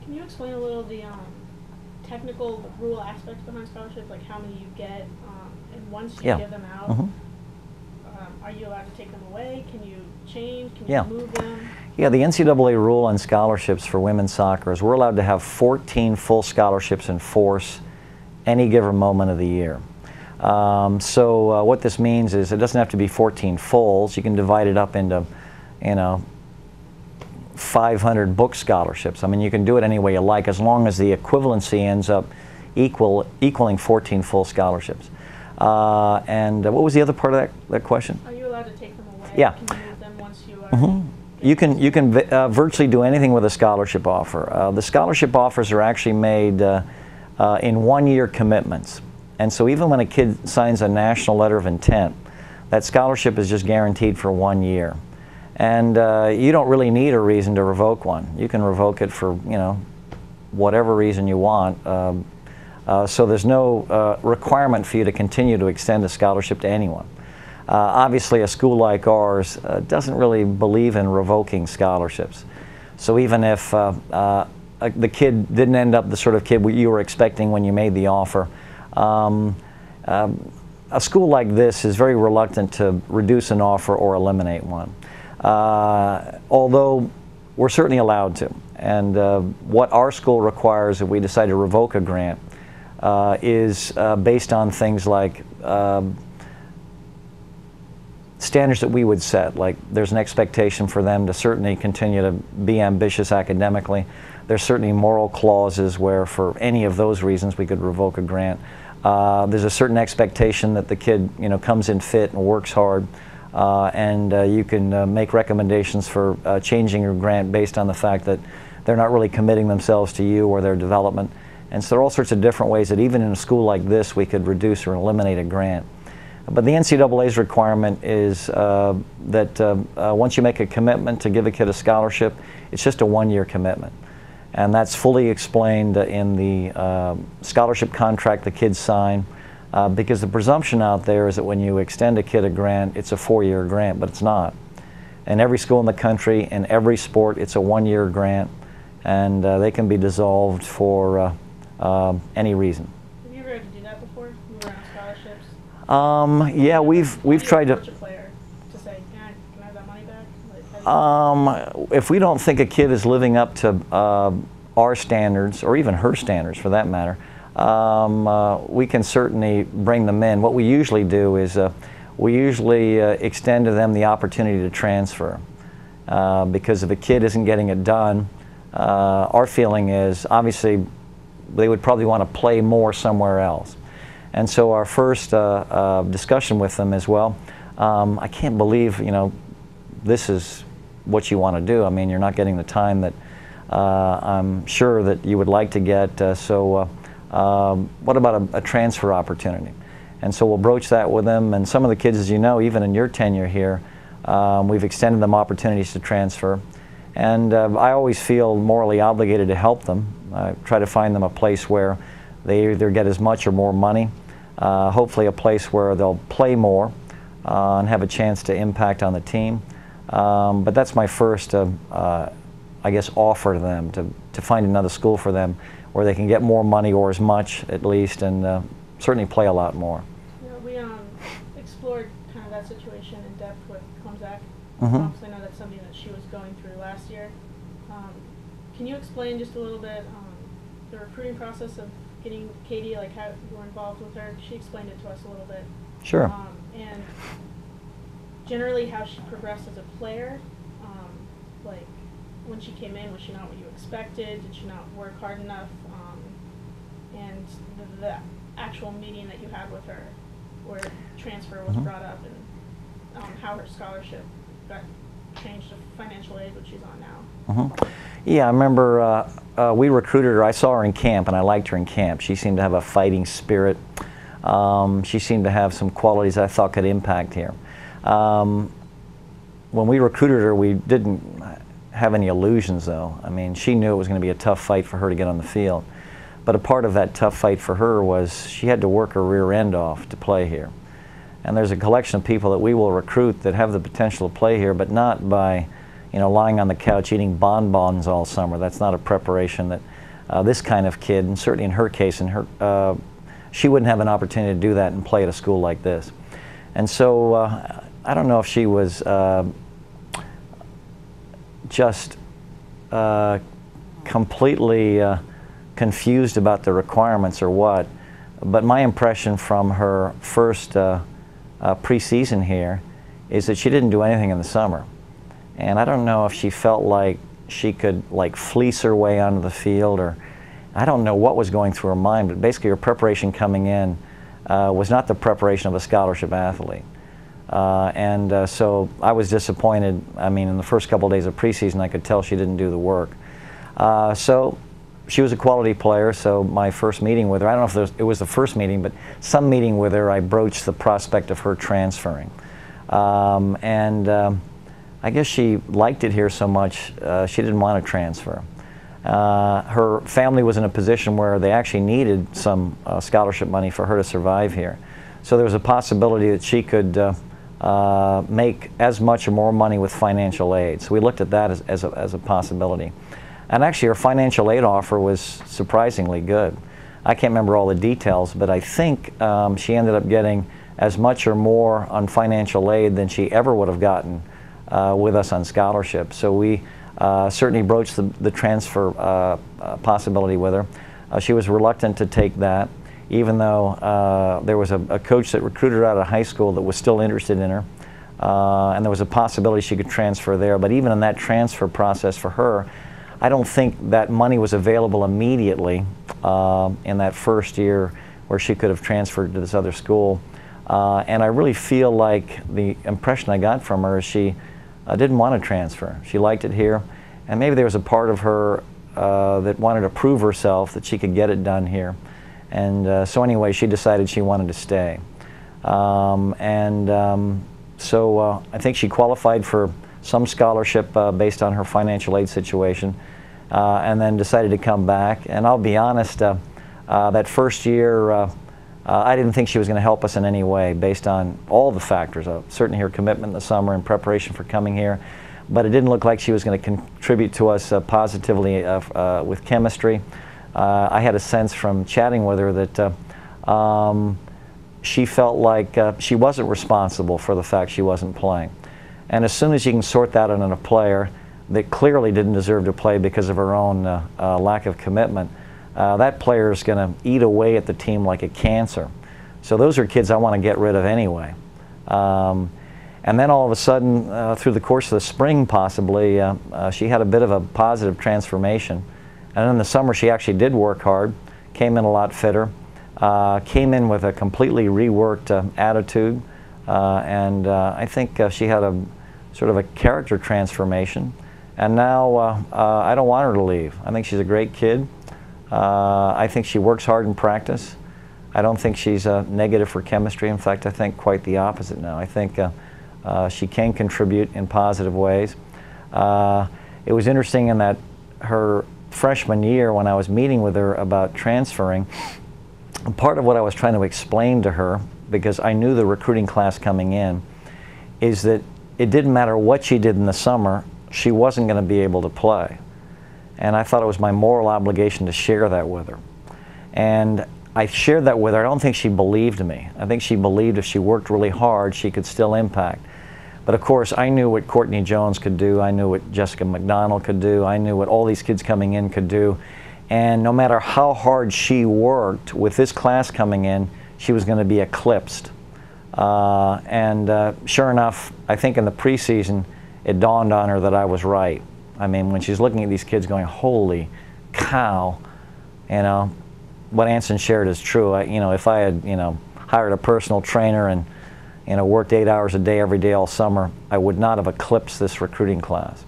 Can you explain a little the technical rule aspects behind scholarships, like how many you get, and once you give them out, are you allowed to take them away? Can you change? Can you move them? Yeah, the NCAA rule on scholarships for women's soccer is we're allowed to have 14 full scholarships in force any given moment of the year. So what this means is it doesn't have to be 14 fulls. You can divide it up into, 500 book scholarships. I mean, you can do it any way you like, as long as the equivalency ends up equaling 14 full scholarships. And what was the other part of that question? Are you allowed to take them away? Yeah. Can you move them once you are? You can virtually do anything with a scholarship offer. The scholarship offers are actually made in one-year commitments. And so even when a kid signs a national letter of intent, that scholarship is just guaranteed for 1 year. And you don't really need a reason to revoke one. You can revoke it for, whatever reason you want. So there's no requirement for you to continue to extend a scholarship to anyone. Obviously, a school like ours doesn't really believe in revoking scholarships. So even if the kid didn't end up the sort of kid you were expecting when you made the offer, a school like this is very reluctant to reduce an offer or eliminate one. Although we're certainly allowed to. And what our school requires if we decide to revoke a grant is based on things like standards that we would set. Like, there's an expectation for them to certainly continue to be ambitious academically. There's certainly moral clauses where for any of those reasons we could revoke a grant. There's a certain expectation that the kid comes in fit and works hard, and you can make recommendations for changing your grant based on the fact that they're not really committing themselves to you or their development. And so there are all sorts of different ways that even in a school like this we could reduce or eliminate a grant. But the NCAA's requirement is that once you make a commitment to give a kid a scholarship, it's just a one-year commitment. And that's fully explained in the scholarship contract the kids sign, because the presumption out there is that when you extend a kid a grant, it's a 4-year grant, but it's not. In every school in the country, in every sport, it's a 1-year grant, and they can be dissolved for any reason. Have you ever had to do that before? You were on scholarships? Yeah, we've tried to. A player to say, can I have that money back? Like, if we don't think a kid is living up to our standards, or even her standards for that matter, we can certainly bring them in. What we usually do is we usually extend to them the opportunity to transfer. Because if a kid isn't getting it done, our feeling is obviously they would probably want to play more somewhere else. And so our first discussion with them is, well, I can't believe this is what you want to do. I mean, you're not getting the time that I'm sure that you would like to get. So what about a transfer opportunity? And so we'll broach that with them. And some of the kids, as you know, even in your tenure here, we've extended them opportunities to transfer. And I always feel morally obligated to help them. I try to find them a place where they either get as much or more money, hopefully a place where they'll play more and have a chance to impact on the team. But that's my first, I guess, offer to them, to find another school for them where they can get more money, or as much at least, and certainly play a lot more. We explored kind of that situation in depth with Comzak. Mm-hmm. I know that's something that she was going through last year. Can you explain just a little bit the recruiting process of getting Katie, like how you were involved with her? She explained it to us a little bit. Sure. And generally how she progressed as a player, like when she came in, was she not what you expected? Did she not work hard enough? And the actual meeting that you had with her where transfer was brought up, and how her scholarship got changed to financial aid, which she's on now. Yeah, I remember we recruited her. I saw her in camp, and I liked her in camp. She seemed to have a fighting spirit. She seemed to have some qualities I thought could impact here. When we recruited her, we didn't have any illusions, though. I mean, she knew it was going to be a tough fight for her to get on the field. But a part of that tough fight for her was she had to work her rear end off to play here. And there's a collection of people that we will recruit that have the potential to play here, but not by, lying on the couch eating bonbons all summer. That's not a preparation that this kind of kid, and certainly in her case, she wouldn't have an opportunity to do that and play at a school like this. And so I don't know if she was just completely confused about the requirements or what, but my impression from her first preseason here is that she didn't do anything in the summer. And I don't know if she felt like she could fleece her way onto the field, or I don't know what was going through her mind, but basically her preparation coming in was not the preparation of a scholarship athlete. So I was disappointed. I mean, in the first couple of days of preseason, I could tell she didn't do the work. So she was a quality player, so my first meeting with her, I don't know if it was the first meeting, but some meeting with her, I broached the prospect of her transferring. I guess she liked it here so much, she didn't want to transfer. Her family was in a position where they actually needed some scholarship money for her to survive here. So there was a possibility that she could make as much or more money with financial aid. So we looked at that as a possibility. And actually her financial aid offer was surprisingly good. I can't remember all the details, but I think she ended up getting as much or more on financial aid than she ever would have gotten with us on scholarship. So we certainly broached the transfer possibility with her. She was reluctant to take that, even though there was a coach that recruited her out of high school that was still interested in her, and there was a possibility she could transfer there. But even in that transfer process for her, I don't think that money was available immediately in that first year where she could have transferred to this other school. And I really feel like the impression I got from her is she didn't want to transfer. She liked it here, and maybe there was a part of her that wanted to prove herself that she could get it done here. And so anyway, she decided she wanted to stay. So I think she qualified for some scholarship based on her financial aid situation, and then decided to come back. And I'll be honest, that first year, I didn't think she was going to help us in any way based on all the factors. Certainly her commitment in the summer and preparation for coming here, but it didn't look like she was going to contribute to us positively with chemistry. I had a sense from chatting with her that she felt like she wasn't responsible for the fact she wasn't playing. And as soon as you can sort that out in a player that clearly didn't deserve to play because of her own lack of commitment, that player is going to eat away at the team like a cancer. So those are kids I want to get rid of anyway. And then all of a sudden, through the course of the spring possibly, she had a bit of a positive transformation. And in the summer she actually did work hard, came in a lot fitter, came in with a completely reworked attitude, and I think she had a sort of a character transformation. And now I don't want her to leave. I think she's a great kid. I think she works hard in practice. I don't think she's negative for chemistry. In fact, I think quite the opposite now. I think she can contribute in positive ways. It was interesting in that her freshman year, when I was meeting with her about transferring, part of what I was trying to explain to her, because I knew the recruiting class coming in, is that it didn't matter what she did in the summer, she wasn't going to be able to play. And I thought it was my moral obligation to share that with her. And I shared that with her. I don't think she believed me. I think she believed if she worked really hard, she could still impact. But of course, I knew what Courtney Jones could do. I knew what Jessica McDonald could do. I knew what all these kids coming in could do. And no matter how hard she worked with this class coming in, she was going to be eclipsed. Sure enough, I think in the preseason, it dawned on her that I was right. I mean, when she's looking at these kids going, holy cow, you know, what Anson shared is true. If I had, hired a personal trainer and, worked 8 hours a day every day all summer, I would not have eclipsed this recruiting class.